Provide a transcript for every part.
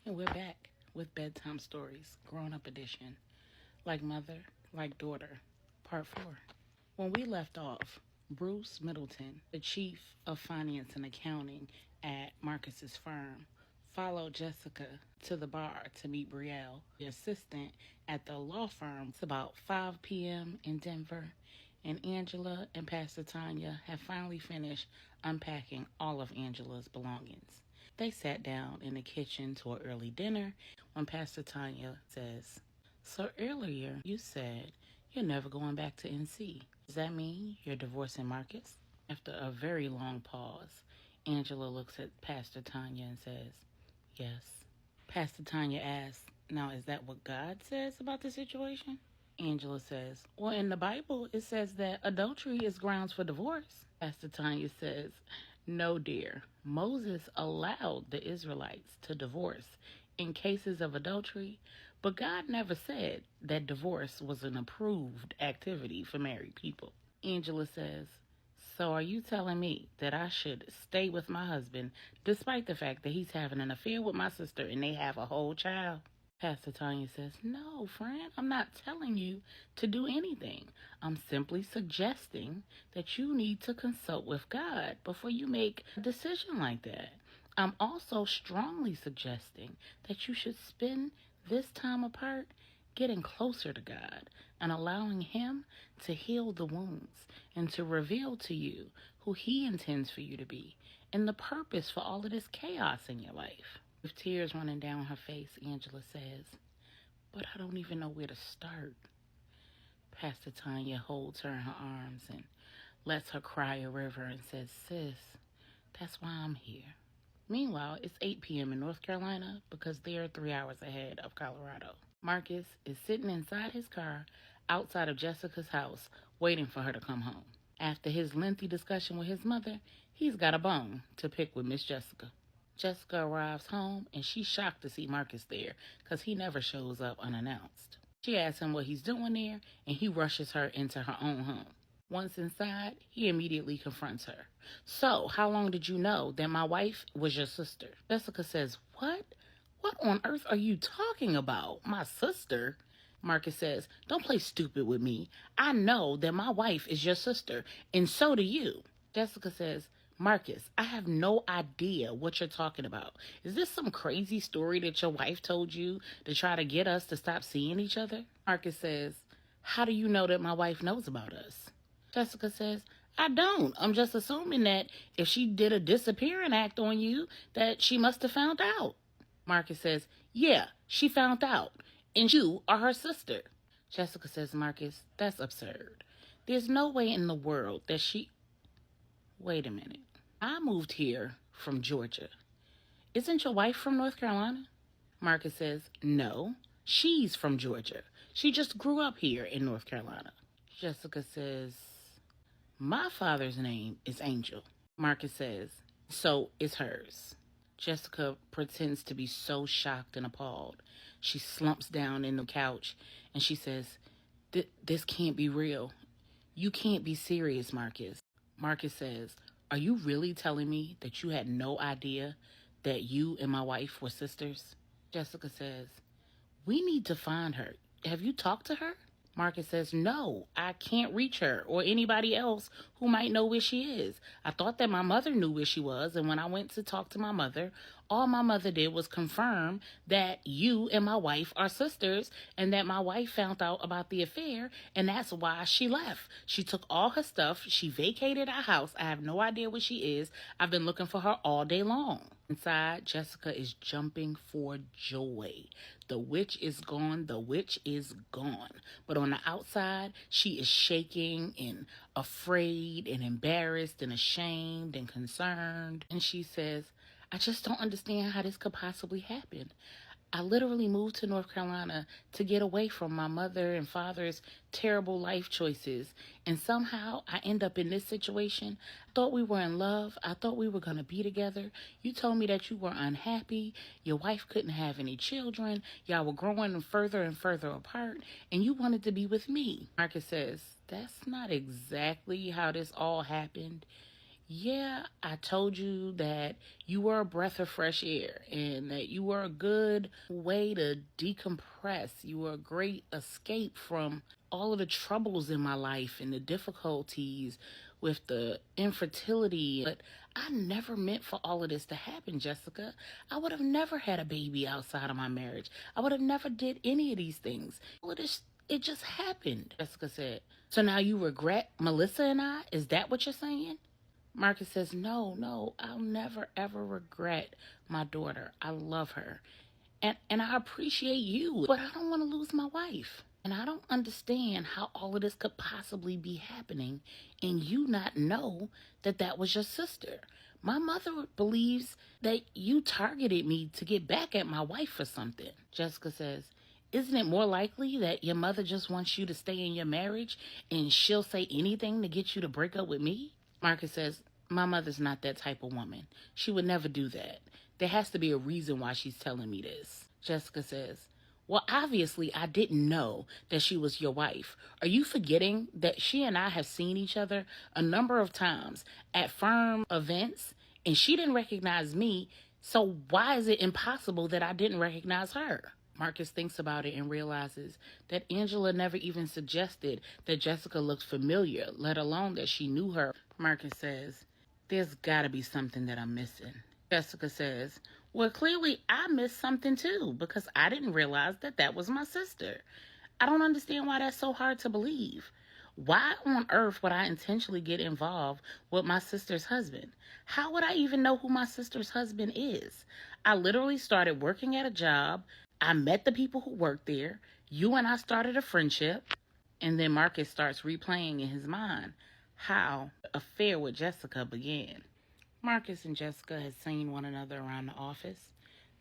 And we're back with Bedtime Stories, Grown-Up Edition. Like Mother, Like Daughter, Part 4. When we left off, Bruce Middleton, the chief of finance and accounting at Marcus's firm, followed Jessica to the bar to meet Brielle, the assistant at the law firm. It's about 5 p.m. in Denver, and Angela and Pastor Tanya have finally finished unpacking all of Angela's belongings. They sat down in the kitchen to an early dinner when Pastor Tanya says, "So earlier you said you're never going back to NC. Does that mean you're divorcing Marcus?" After a very long pause, Angela looks at Pastor Tanya and says, "Yes." Pastor Tanya asks, "Now is that what God says about the situation?" Angela says, "Well, in the Bible, it says that adultery is grounds for divorce." Pastor Tanya says, "No, dear. Moses allowed the Israelites to divorce in cases of adultery, but God never said that divorce was an approved activity for married people." Angela says, "So are you telling me that I should stay with my husband despite the fact that he's having an affair with my sister and they have a whole child?" Pastor Tanya says, "No, friend, I'm not telling you to do anything. I'm simply suggesting that you need to consult with God before you make a decision like that. I'm also strongly suggesting that you should spend this time apart getting closer to God and allowing Him to heal the wounds and to reveal to you who He intends for you to be and the purpose for all of this chaos in your life." With tears running down her face, Angela says, "But I don't even know where to start." Pastor Tanya holds her in her arms and lets her cry a river and says, "Sis, that's why I'm here." Meanwhile, it's 8 p.m. in North Carolina because they're 3 hours ahead of Colorado. Marcus is sitting inside his car outside of Jessica's house waiting for her to come home. After his lengthy discussion with his mother, he's got a bone to pick with Miss Jessica. Jessica arrives home and she's shocked to see Marcus there because he never shows up unannounced. She asks him what he's doing there and he rushes her into her own home. Once inside, he immediately confronts her. "So, how long did you know that my wife was your sister?" Jessica says, "What? What on earth are you talking about? My sister?" Marcus says, "Don't play stupid with me. I know that my wife is your sister, and so do you." Jessica says, "Marcus, I have no idea what you're talking about. Is this some crazy story that your wife told you to try to get us to stop seeing each other?" Marcus says, "How do you know that my wife knows about us?" Jessica says, "I don't. I'm just assuming that if she did a disappearing act on you, that she must have found out." Marcus says, "Yeah, she found out, and you are her sister." Jessica says, "Marcus, that's absurd. There's no way in the world that she..." "Wait a minute. I moved here from Georgia. Isn't your wife from North Carolina?" Marcus says, "No, she's from Georgia. She just grew up here in North Carolina." Jessica says, "My father's name is Angel." Marcus says, "So is hers." Jessica pretends to be so shocked and appalled. She slumps down in the couch and she says, This can't be real. You can't be serious, Marcus." Marcus says, "Are you really telling me that you had no idea that you and my wife were sisters?" Jessica says, "We need to find her. Have you talked to her?" Marcus says, "No, I can't reach her or anybody else who might know where she is. I thought that my mother knew where she was, and when I went to talk to my mother, all my mother did was confirm that you and my wife are sisters and that my wife found out about the affair, and that's why she left. She took all her stuff. She vacated our house. I have no idea where she is. I've been looking for her all day long." Inside, Jessica is jumping for joy. The witch is gone. The witch is gone. But on the outside, she is shaking and afraid and embarrassed and ashamed and concerned. And she says, "I just don't understand how this could possibly happen. I literally moved to North Carolina to get away from my mother and father's terrible life choices. And somehow I end up in this situation. I thought we were in love. I thought we were going to be together. You told me that you were unhappy. Your wife couldn't have any children. Y'all were growing further and further apart. And you wanted to be with me." Marcus says, "That's not exactly how this all happened. Yeah, I told you that you were a breath of fresh air and that you were a good way to decompress. You were a great escape from all of the troubles in my life and the difficulties with the infertility. But I never meant for all of this to happen, Jessica. I would have never had a baby outside of my marriage. I would have never did any of these things. All of this, it just happened, Jessica said. So now you regret Melissa and I? Is that what you're saying? Marcus says, no, no, I'll never ever regret my daughter. I love her. And I appreciate you, but I don't want to lose my wife. And I don't understand how all of this could possibly be happening and you not know that that was your sister. My mother believes that you targeted me to get back at my wife for something. Jessica says, isn't it more likely that your mother just wants you to stay in your marriage and she'll say anything to get you to break up with me? Marcus says, my mother's not that type of woman. She would never do that. There has to be a reason why she's telling me this. Jessica says, well, obviously, I didn't know that she was your wife. Are you forgetting that she and I have seen each other a number of times at firm events and she didn't recognize me? So why is it impossible that I didn't recognize her? Marcus thinks about it and realizes that Angela never even suggested that Jessica looked familiar, let alone that she knew her. Marcus says, there's got to be something that I'm missing. Jessica says, well, clearly I missed something too because I didn't realize that that was my sister. I don't understand why that's so hard to believe. Why on earth would I intentionally get involved with my sister's husband? How would I even know who my sister's husband is? I literally started working at a job. I met the people who worked there. You and I started a friendship. And then Marcus starts replaying in his mind how the affair with Jessica began. Marcus and Jessica had seen one another around the office.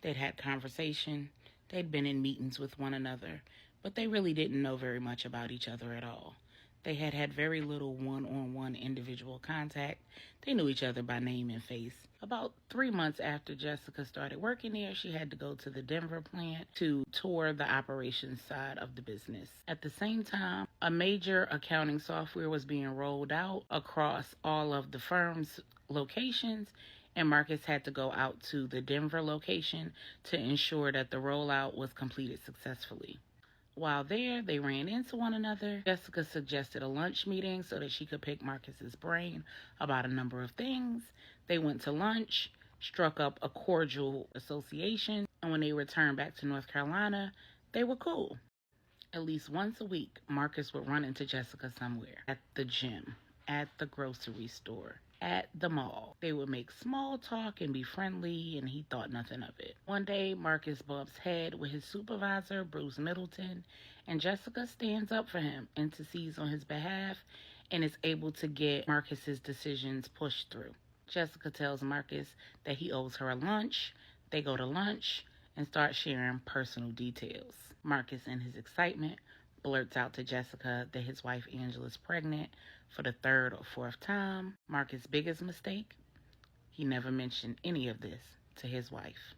They'd had conversation. They'd been in meetings with one another, but they really didn't know very much about each other at all. They had had very little one-on-one individual contact. They knew each other by name and face. About 3 months after Jessica started working there, she had to go to the Denver plant to tour the operations side of the business. At the same time, a major accounting software was being rolled out across all of the firm's locations, and Marcus had to go out to the Denver location to ensure that the rollout was completed successfully. While there, they ran into one another. Jessica suggested a lunch meeting so that she could pick Marcus's brain about a number of things. They went to lunch, struck up a cordial association, and when they returned back to North Carolina, they were cool. At least once a week, Marcus would run into Jessica somewhere at the gym, at the grocery store, at the mall. They would make small talk and be friendly, and he thought nothing of it. One day, Marcus bumps head with his supervisor, Bruce Middleton, and Jessica stands up for him, intercedes on his behalf, and is able to get Marcus's decisions pushed through. Jessica tells Marcus that he owes her a lunch. They go to lunch and start sharing personal details. Marcus, in his excitement, blurts out to Jessica that his wife Angela's pregnant for the third or fourth time. Marcus' biggest mistake? He never mentioned any of this to his wife.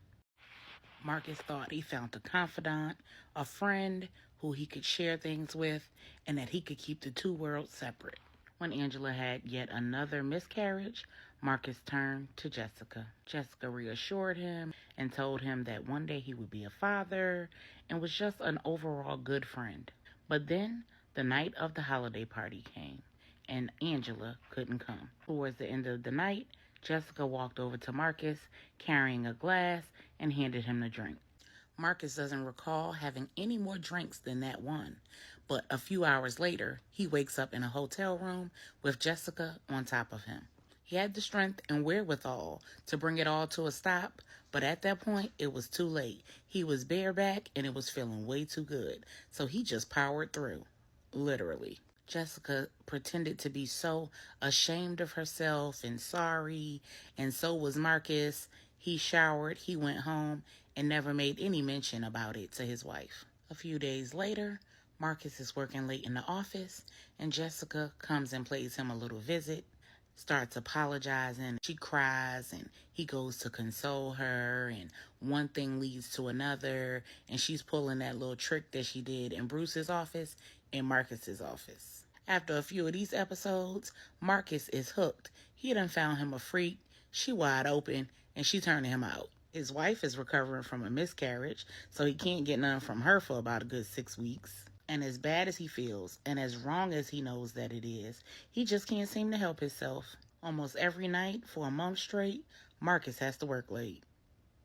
Marcus thought he found a confidant, a friend who he could share things with, and that he could keep the two worlds separate. When Angela had yet another miscarriage, Marcus turned to Jessica. Jessica reassured him and told him that one day he would be a father and was just an overall good friend. But then the night of the holiday party came, and Angela couldn't come. Towards the end of the night, Jessica walked over to Marcus, carrying a glass, and handed him the drink. Marcus doesn't recall having any more drinks than that one, but a few hours later, he wakes up in a hotel room with Jessica on top of him. He had the strength and wherewithal to bring it all to a stop, but at that point, it was too late. He was bareback and it was feeling way too good, so he just powered through, literally. Jessica pretended to be so ashamed of herself and sorry, and so was Marcus. He showered, he went home, and never made any mention about it to his wife. A few days later, Marcus is working late in the office, and Jessica comes and pays him a little visit, starts apologizing. She cries, and he goes to console her, and one thing leads to another, and she's pulling that little trick that she did in Bruce's office in Marcus's office. After a few of these episodes, Marcus is hooked. He done found him a freak. She wide open, and she turning him out. His wife is recovering from a miscarriage, so he can't get none from her for about a good 6 weeks. And as bad as he feels, and as wrong as he knows that it is, he just can't seem to help himself. Almost every night for a month straight, Marcus has to work late.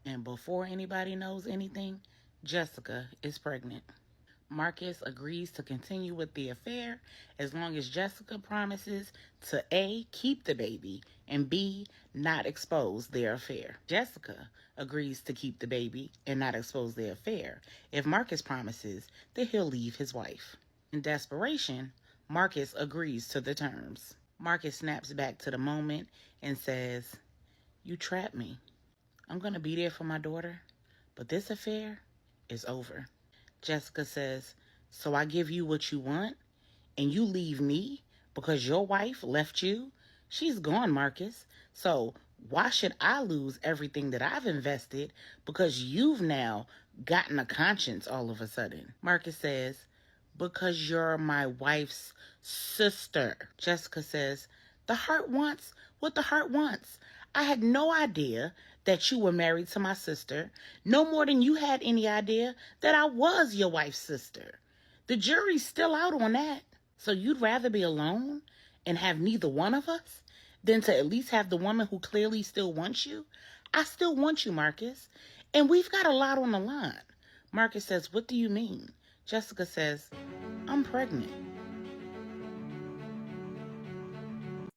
And before anybody knows anything, Jessica is pregnant. Marcus agrees to continue with the affair as long as Jessica promises to A, keep the baby, and B, not expose their affair. Jessica agrees to keep the baby and not expose their affair if Marcus promises that he'll leave his wife. In desperation, Marcus agrees to the terms. Marcus snaps back to the moment and says, "You trapped me. I'm going to be there for my daughter, but this affair is over." Jessica says, "So I give you what you want and you leave me because your wife left you? She's gone, Marcus. So why should I lose everything that I've invested because you've now gotten a conscience all of a sudden?" Marcus says, "Because you're my wife's sister." Jessica says, "The heart wants what the heart wants. I had no idea that you were married to my sister, no more than you had any idea that I was your wife's sister. The jury's still out on that. So you'd rather be alone and have neither one of us than to at least have the woman who clearly still wants you? I still want you, Marcus, and we've got a lot on the line." Marcus says, "What do you mean?" Jessica says, "I'm pregnant."